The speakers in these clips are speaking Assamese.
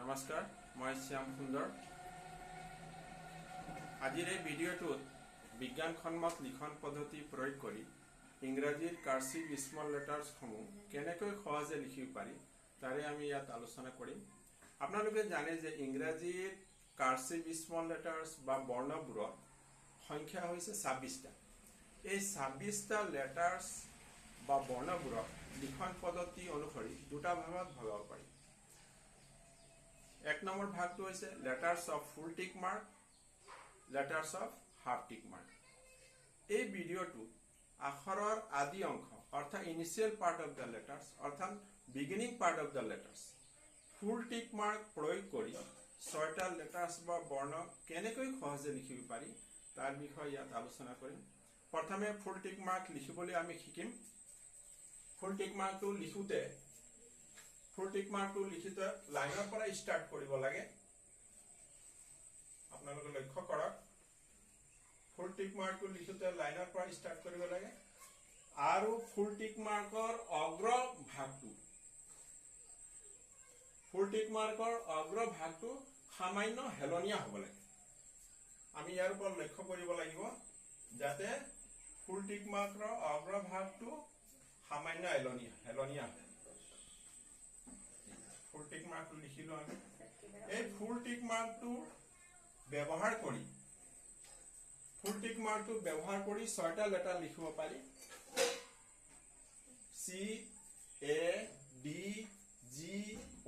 নমস্কাৰ, মই শ্যাম সুন্দৰ। আজিৰ এই ভিডিঅ'টোত বিজ্ঞানসন্মত লিখন পদ্ধতি প্ৰয়োগ কৰি ইংৰাজীৰ কাৰ্চিভ স্মল লেটাৰ্ছসমূহ কেনেকৈ সহজে লিখিব পাৰি তাৰে আমি ইয়াত আলোচনা কৰিম। আপোনালোকে জানে যে ইংৰাজীৰ কাৰ্চিভ স্মল লেটাৰ্ছ বা বৰ্ণবোৰৰ সংখ্যা হৈছে 26টা। এই 26টা লেটাৰ্ছ বা বৰ্ণবোৰক লিখন পদ্ধতি অনুসৰি দুটা ভাগত ভগাব পাৰি। এক নম্বৰ ভাগটো হৈছে letters of full tick mark, letters of half tick mark. এই ভিডিঅ'টো আখৰৰ আদি অংশ অৰ্থাৎ initial part of the letters অৰ্থাৎ beginning part of the letters full tick mark প্ৰয়োগ কৰি 6টা লেটাৰ্ছ বা বৰ্ণ কেনেকৈ সহজে লিখিব পাৰি তাৰ বিষয়ে ইয়াত আলোচনা কৰিম। প্ৰথমে ফুল টিক মাৰ্ক লিখিবলৈ আমি শিকিম। ফুল টিক মাৰ্কটো লিখোঁতে লাইনৰ পৰা ষ্টাৰ্ট কৰিব লাগে। আপোনালোকে লক্ষ্য কৰক, ফুল টিক মাৰ্কটো লিখোঁতে লাইনৰ পৰা ষ্টাৰ্ট কৰিব লাগে আৰু ফুল টিক মাৰ্কৰ অগ্ৰভাগটো সামান্য হেলনীয়া হ'ব লাগে। আমি ইয়াৰ ওপৰত লক্ষ্য কৰিব লাগিব যাতে ফুল টিক মাৰ্কৰ অগ্ৰভাগটো সামান্য হেলনীয়া হয়। ফুল টিক মাৰ্কটো লিখিলো আমি। এই ফুল টিক মাৰ্কটো ব্যৱহাৰ কৰি 6টা লেটাৰ লিখিব পাৰি। চি, এ, ডি, জি,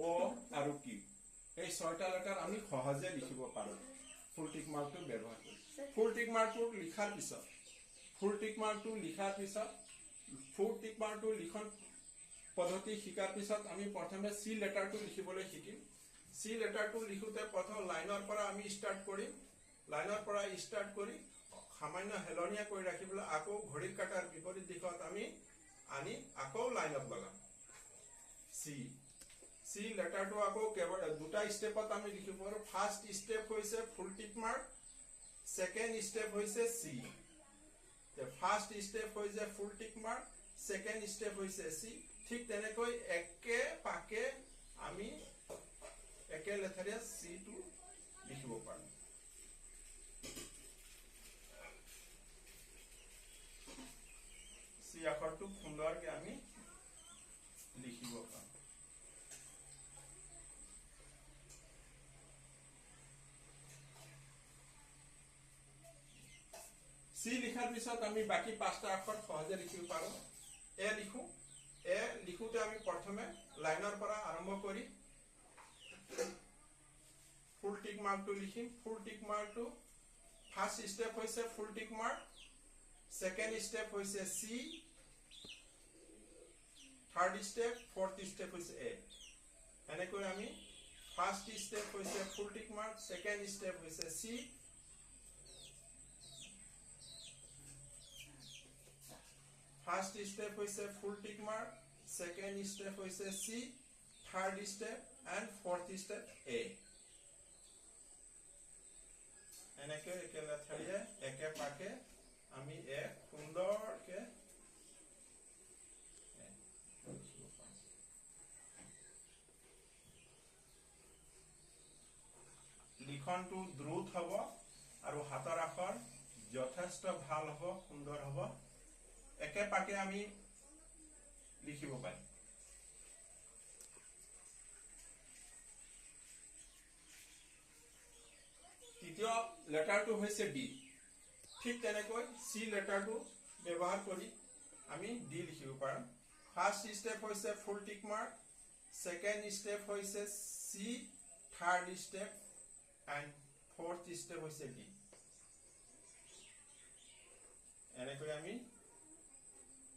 অ' আৰু কিউ। এই 6টা লেটাৰ আমি সহজে লিখিব পাৰোঁ ফুল টিক মাৰ্কটো ব্যৱহাৰ কৰি। ফুল টিক মাৰ্কটো লিখন পদ্ধতি শিকাৰ পিছত আমি প্ৰথমে চি লেটাৰটো লিখিবলৈ শিকিম। চি লেটাৰটো লিখোঁতে প্ৰথম লাইনৰ পৰা আমি ষ্টাৰ্ট কৰিম। লাইনৰ পৰা ষ্টাৰ্ট কৰি সামান্য হেলনীয়া কৰি ৰাখিবলৈ আকৌ ঘড়ীৰ কাঁটাৰ বিপৰীত দিশত আমি আনি আকৌ লাইনত লগাম। চি লেটাৰটো আকৌ দুটা ষ্টেপত আমি লিখিব পাৰোঁ। ফাৰ্ষ্ট ষ্টেপ হৈছে full tick mark, second step হৈছে চি। ফাৰ্ষ্ট ষ্টেপ হৈছে full tick mark, second step হৈছে চি। ঠিক তেনেকৈ একে পাকে আমি একে লেঠাৰে চিটো লিখিব পাৰোঁ। চি আখৰটো সুন্দৰকে আমি লিখিব পাৰোঁ। চি লিখাৰ পিছত আমি বাকী 5টা আখৰ সহজে লিখিব পাৰোঁ। এ লিখোঁতে আমি প্ৰথমে লাইনৰ পৰা আৰম্ভ কৰি ফুল টিক মাৰ্কটো লিখিম। ফুল টিক মাৰ্কটো ফাৰ্ষ্ট ষ্টেপ হৈছে full tick mark, second step হৈছে C, third step, fourth step হৈছে এ। এনেকৈ আমি ফাৰ্ষ্ট ষ্টেপ হৈছে full tick mark, second step হৈছে চি, ফাৰ্ষ্ট ষ্টেপ হৈছে full tick mark, second step হৈছে C, third step and fourth step A. এনেকৈ একে লেঠাৰিয়ে একে পাকে আমি সুন্দৰকে লিখনটো দ্ৰুত হ'ব আৰু হাতৰ আখৰ যথেষ্ট ভাল হ'ব, সুন্দৰ হ'ব। একে পাকে আমি লিখিব পাৰিম। তৃতীয় লেটাৰটো হৈছে ডি। ঠিক তেনেকৈ চি লেটাৰটো ব্যৱহাৰ কৰি আমি ডি লিখিব পাৰোঁ। ফাৰ্ষ্ট ষ্টেপ হৈছে full tick mark, second step হৈছে C, third step and fourth step হৈছে ডি। এনেকৈ আমি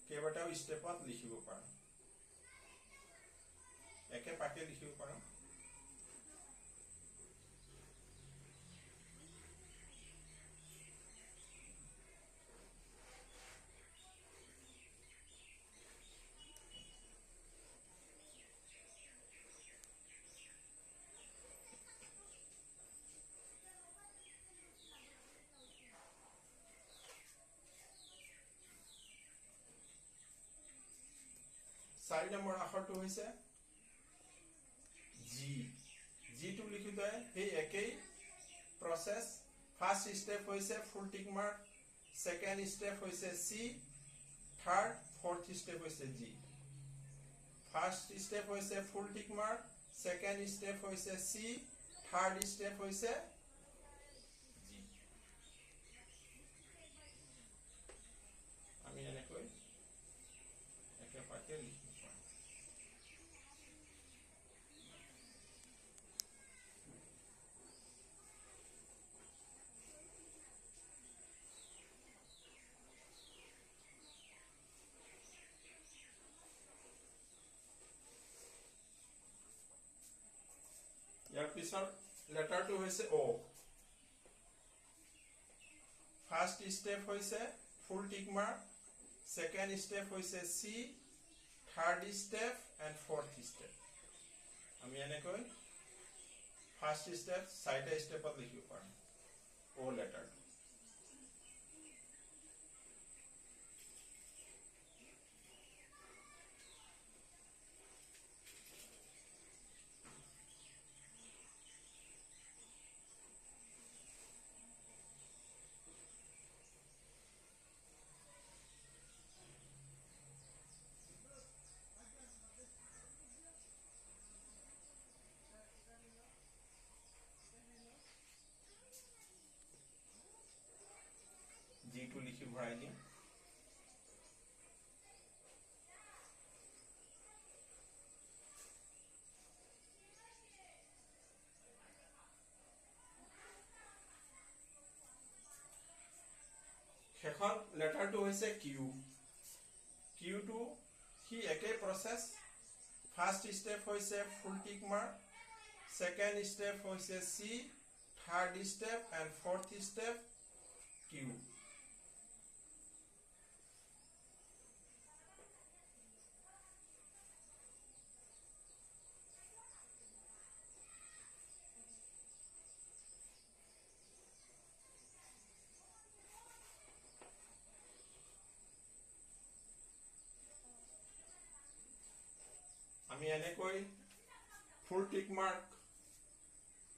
কেইবাটাও ষ্টেপত লিখিব পাৰোঁ, একে পাকে লিখিব পাৰোঁ। চাৰি নম্বৰ আখৰটো হৈছে জি। জিটো দুয়োটাই সেই একেই প্ৰসেস ফার্স্ট স্টেপ হৈছে full tick mark second step হৈছে সি থার্ড ফোর্থ স্টেপ হৈছে জি ফার্স্ট স্টেপ হৈছে full tick mark second step হৈছে সি থার্ড স্টেপ হৈছে জি আমি এনেকৈ একেবাৰে লিখিম ইয়াৰ পিছৰ লেটাৰটো হৈছে O ফার্স্ট স্টেপ হৈছে full tick mark second step হৈছে C third step and fourth step আমি এনেকৈ ফার্স্ট স্টেপ চাৰিটা স্টেপত লিখিব পাৰোঁ O লেটাৰ জিটো লিখি ভৰাই দিম শেষৰ লেটাৰটো হৈছে কিউ কিউটো হি একেই প্ৰসেস ফার্স্ট স্টেপ হৈছে full tick mark second step হৈছে C third step and fourth step Q আমি এনেকৈ ফুল টিক মার্ক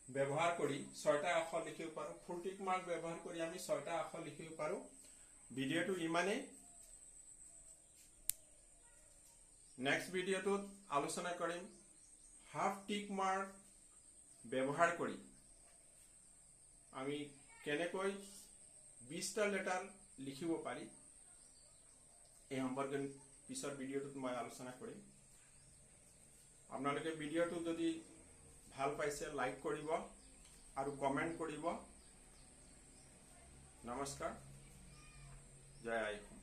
ব্যবহার করি 6টা আখৰ লিখিব পাৰো ফুল টিক মাৰ্ক ব্যবহাৰ কৰি আমি 6টা আখৰ লিখিব পাৰো ভিডিওটো ইমানেই নেক্সট ভিডিওটোত আলোচনা কৰিম হাফ টিক মাৰ্ক ব্যবহাৰ কৰি আমি কেনেকৈ 20টা লেটাৰ লিখিব পাৰি এই সম্পৰ্কে পিছৰ ভিডিওটোত মই আলোচনা কৰিম আপোনালোকে ভিডিওটো যদি ভাল পাইছে লাইক কৰিব আৰু কমেন্ট কৰিব নমস্কাৰ জয় আই